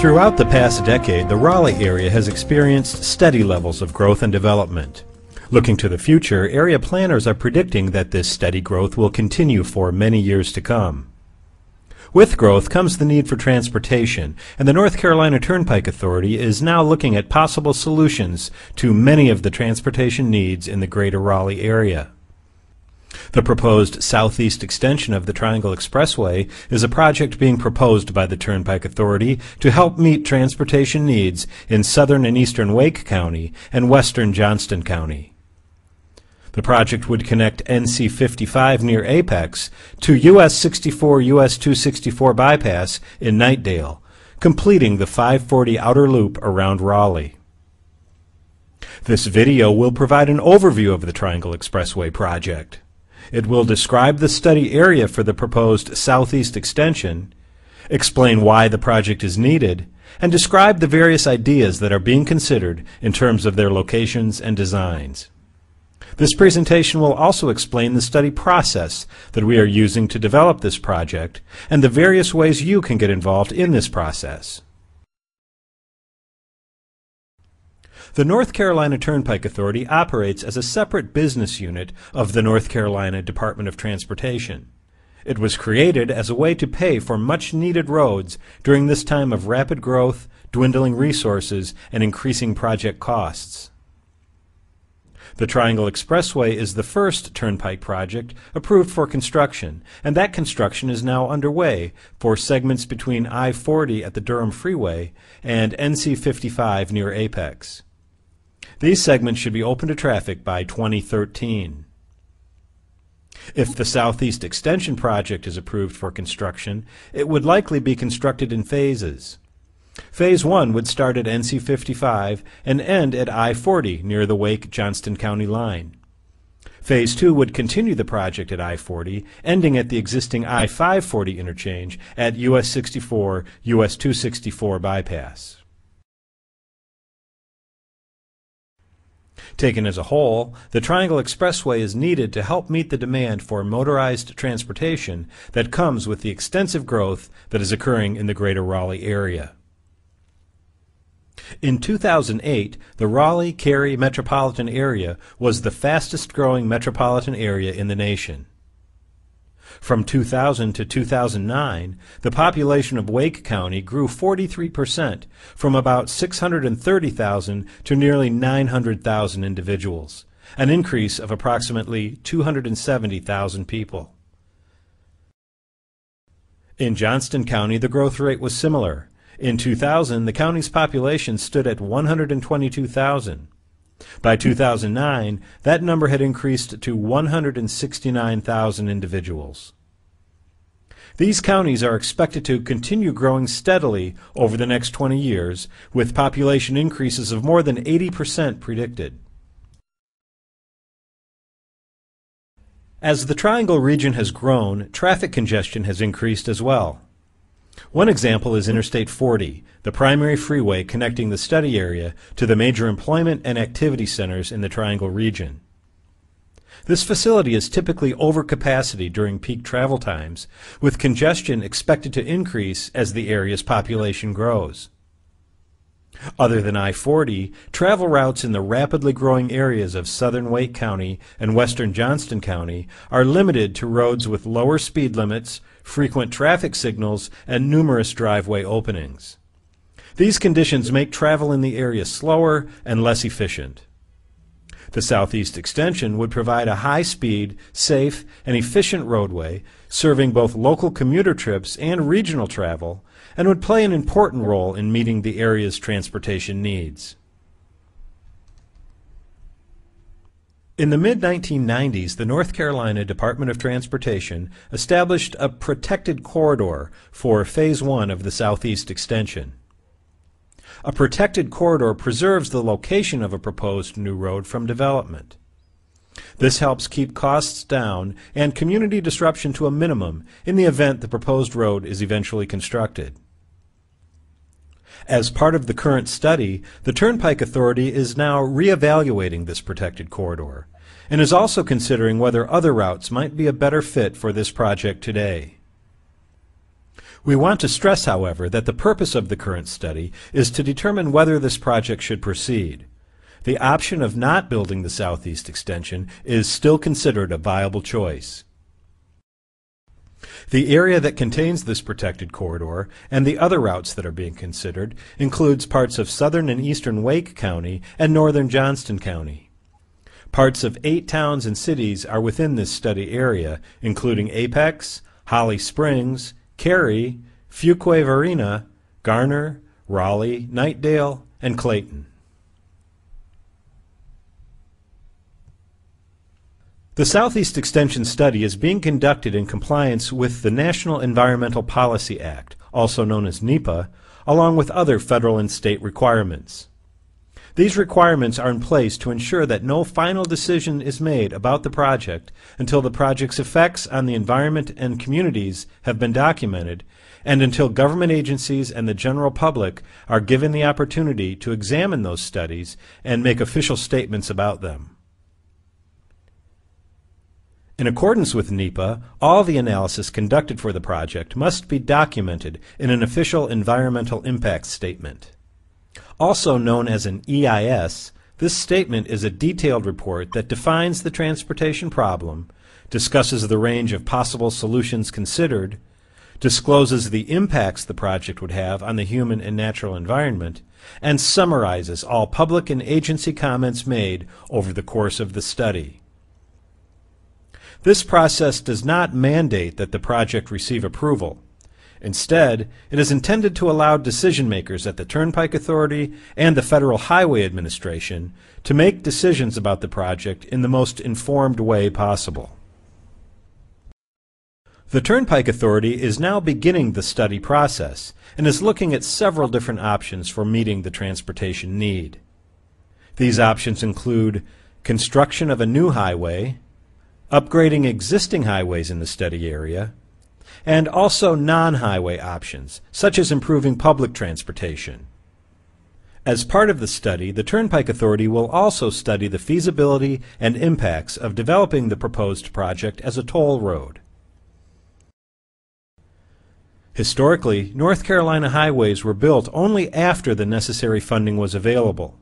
Throughout the past decade, the Raleigh area has experienced steady levels of growth and development. Looking to the future, area planners are predicting that this steady growth will continue for many years to come. With growth comes the need for transportation, and the North Carolina Turnpike Authority is now looking at possible solutions to many of the transportation needs in the greater Raleigh area. The proposed southeast extension of the Triangle Expressway is a project being proposed by the Turnpike Authority to help meet transportation needs in southern and eastern Wake County and western Johnston County. The project would connect NC 55 near Apex to US 64 US 264 bypass in Knightdale, completing the 540 outer loop around Raleigh. This video will provide an overview of the Triangle Expressway project. It will describe the study area for the proposed southeast extension, explain why the project is needed, and describe the various ideas that are being considered in terms of their locations and designs. This presentation will also explain the study process that we are using to develop this project and the various ways you can get involved in this process. The North Carolina Turnpike Authority operates as a separate business unit of the North Carolina Department of Transportation. It was created as a way to pay for much-needed roads during this time of rapid growth, dwindling resources, and increasing project costs. The Triangle Expressway is the first turnpike project approved for construction, and that construction is now underway for segments between I-40 at the Durham Freeway and NC 55 near Apex. These segments should be open to traffic by 2013. If the Southeast Extension project is approved for construction, it would likely be constructed in phases. Phase 1 would start at NC 55 and end at I-40 near the Wake-Johnston County line. Phase 2 would continue the project at I-40, ending at the existing I-540 interchange at US 64 US 264 bypass. Taken as a whole, the Triangle Expressway is needed to help meet the demand for motorized transportation that comes with the extensive growth that is occurring in the greater Raleigh area. In 2008, the Raleigh-Cary metropolitan area was the fastest growing metropolitan area in the nation. From 2000 to 2009, the population of Wake County grew 43%, from about 630,000 to nearly 900,000 individuals, an increase of approximately 270,000 people. In Johnston County, the growth rate was similar. In 2000, the county's population stood at 122,000. By 2009, that number had increased to 169,000 individuals. These counties are expected to continue growing steadily over the next 20 years, with population increases of more than 80% predicted. As the Triangle region has grown, traffic congestion has increased as well. One example is Interstate 40, the primary freeway connecting the study area to the major employment and activity centers in the Triangle region. This facility is typically over capacity during peak travel times, with congestion expected to increase as the area's population grows. Other than I-40, travel routes in the rapidly growing areas of southern Wake County and western Johnston County are limited to roads with lower speed limits, frequent traffic signals, and numerous driveway openings. These conditions make travel in the area slower and less efficient. The Southeast Extension would provide a high-speed, safe, and efficient roadway serving both local commuter trips and regional travel, and would play an important role in meeting the area's transportation needs. In the mid-1990s, the North Carolina Department of Transportation established a protected corridor for Phase 1 of the Southeast Extension. A protected corridor preserves the location of a proposed new road from development. This helps keep costs down and community disruption to a minimum in the event the proposed road is eventually constructed. As part of the current study, the Turnpike Authority is now reevaluating this protected corridor and is also considering whether other routes might be a better fit for this project today. We want to stress, however, that the purpose of the current study is to determine whether this project should proceed. The option of not building the southeast extension is still considered a viable choice. The area that contains this protected corridor and the other routes that are being considered includes parts of southern and eastern Wake County and northern Johnston County. Parts of 8 towns and cities are within this study area, including Apex, Holly Springs, Cary, Fuquay-Varina, Garner, Raleigh, Knightdale, and Clayton. The Southeast Extension Study is being conducted in compliance with the National Environmental Policy Act, also known as NEPA, along with other federal and state requirements. These requirements are in place to ensure that no final decision is made about the project until the project's effects on the environment and communities have been documented, and until government agencies and the general public are given the opportunity to examine those studies and make official statements about them. In accordance with NEPA, all the analysis conducted for the project must be documented in an official environmental impact statement. Also known as an EIS, this statement is a detailed report that defines the transportation problem, discusses the range of possible solutions considered, discloses the impacts the project would have on the human and natural environment, and summarizes all public and agency comments made over the course of the study. This process does not mandate that the project receive approval. Instead, it is intended to allow decision makers at the Turnpike Authority and the Federal Highway Administration to make decisions about the project in the most informed way possible. The Turnpike Authority is now beginning the study process and is looking at several different options for meeting the transportation need. These options include construction of a new highway, upgrading existing highways in the study area, and also non-highway options, such as improving public transportation. As part of the study, the Turnpike Authority will also study the feasibility and impacts of developing the proposed project as a toll road. Historically, North Carolina highways were built only after the necessary funding was available.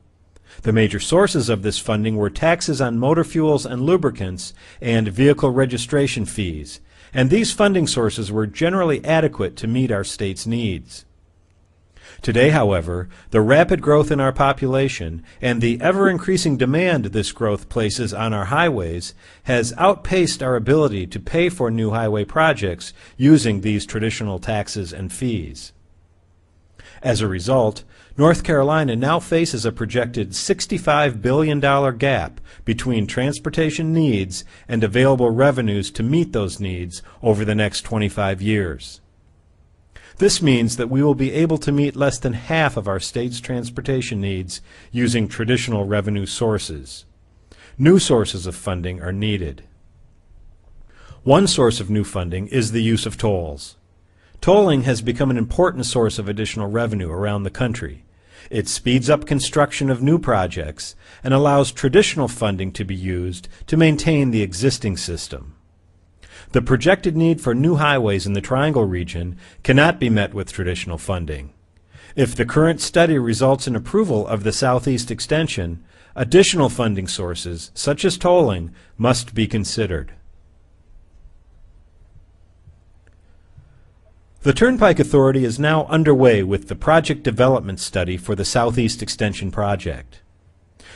The major sources of this funding were taxes on motor fuels and lubricants and vehicle registration fees, and these funding sources were generally adequate to meet our state's needs. Today, however, the rapid growth in our population and the ever-increasing demand this growth places on our highways has outpaced our ability to pay for new highway projects using these traditional taxes and fees. As a result, North Carolina now faces a projected $65 billion gap between transportation needs and available revenues to meet those needs over the next 25 years. This means that we will be able to meet less than half of our state's transportation needs using traditional revenue sources. New sources of funding are needed. One source of new funding is the use of tolls. Tolling has become an important source of additional revenue around the country. It speeds up construction of new projects and allows traditional funding to be used to maintain the existing system. The projected need for new highways in the Triangle region cannot be met with traditional funding. If the current study results in approval of the Southeast Extension, additional funding sources, such as tolling, must be considered. The Turnpike Authority is now underway with the project development study for the Southeast Extension project.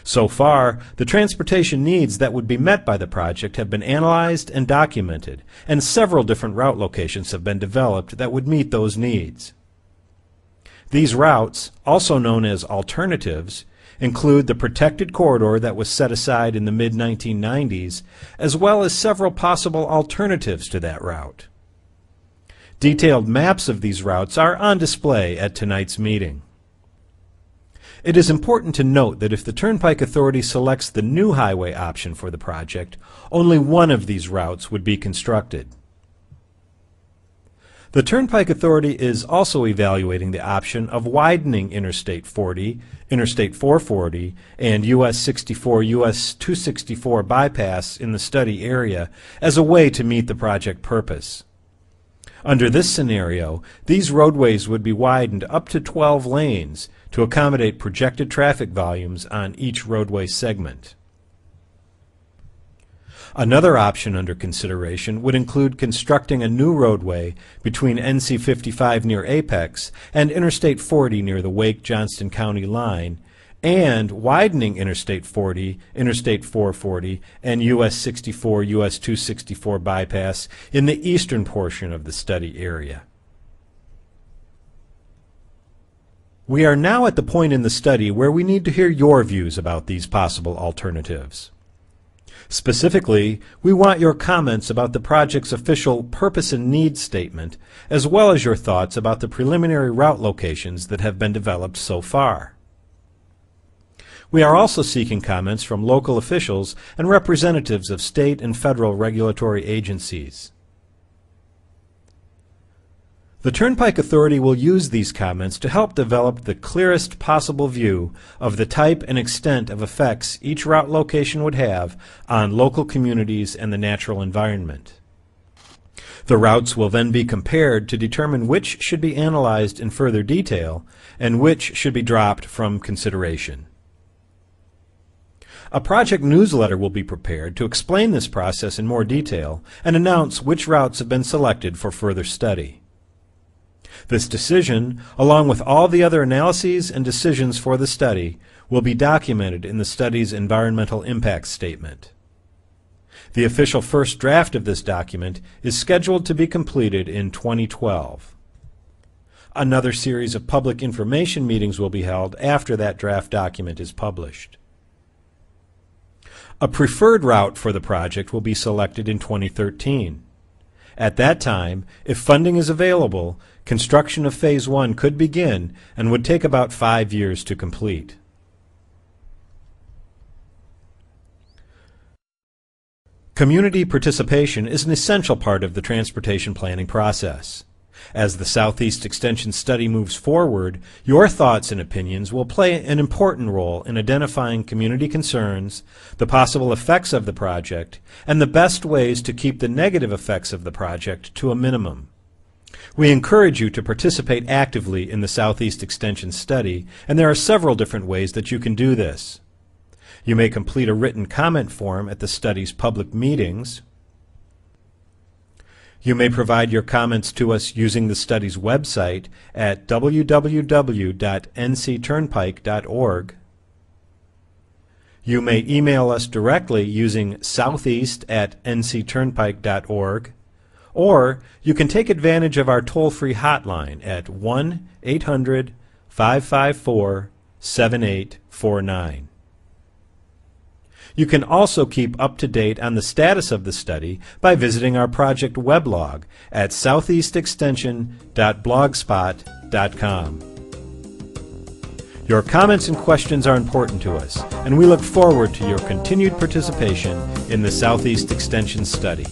So far, the transportation needs that would be met by the project have been analyzed and documented, and several different route locations have been developed that would meet those needs. These routes, also known as alternatives, include the protected corridor that was set aside in the mid-1990s, as well as several possible alternatives to that route. Detailed maps of these routes are on display at tonight's meeting. It is important to note that if the Turnpike Authority selects the new highway option for the project, only one of these routes would be constructed. The Turnpike Authority is also evaluating the option of widening Interstate 40, Interstate 440, and US 64, US 264 bypass in the study area as a way to meet the project purpose. Under this scenario, these roadways would be widened up to 12 lanes to accommodate projected traffic volumes on each roadway segment. Another option under consideration would include constructing a new roadway between NC 55 near Apex and Interstate 40 near the Wake-Johnston County line, and widening Interstate 40, Interstate 440, and US 64, US 264 bypass in the eastern portion of the study area. We are now at the point in the study where we need to hear your views about these possible alternatives. Specifically, we want your comments about the project's official purpose and needs statement, as well as your thoughts about the preliminary route locations that have been developed so far. We are also seeking comments from local officials and representatives of state and federal regulatory agencies. The Turnpike Authority will use these comments to help develop the clearest possible view of the type and extent of effects each route location would have on local communities and the natural environment. The routes will then be compared to determine which should be analyzed in further detail and which should be dropped from consideration. A project newsletter will be prepared to explain this process in more detail and announce which routes have been selected for further study. This decision, along with all the other analyses and decisions for the study, will be documented in the study's environmental impact statement. The official first draft of this document is scheduled to be completed in 2012. Another series of public information meetings will be held after that draft document is published. A preferred route for the project will be selected in 2013. At that time, if funding is available, construction of Phase 1 could begin and would take about 5 years to complete. Community participation is an essential part of the transportation planning process. As the Southeast Extension study moves forward, your thoughts and opinions will play an important role in identifying community concerns, the possible effects of the project, and the best ways to keep the negative effects of the project to a minimum. We encourage you to participate actively in the Southeast Extension study, and there are several different ways that you can do this. You may complete a written comment form at the study's public meetings. You may provide your comments to us using the study's website at www.ncturnpike.org. You may email us directly using southeast@ncturnpike.org, or you can take advantage of our toll-free hotline at 1-800-554-7849. You can also keep up to date on the status of the study by visiting our project weblog at southeastextension.blogspot.com. Your comments and questions are important to us, and we look forward to your continued participation in the Southeast Extension study.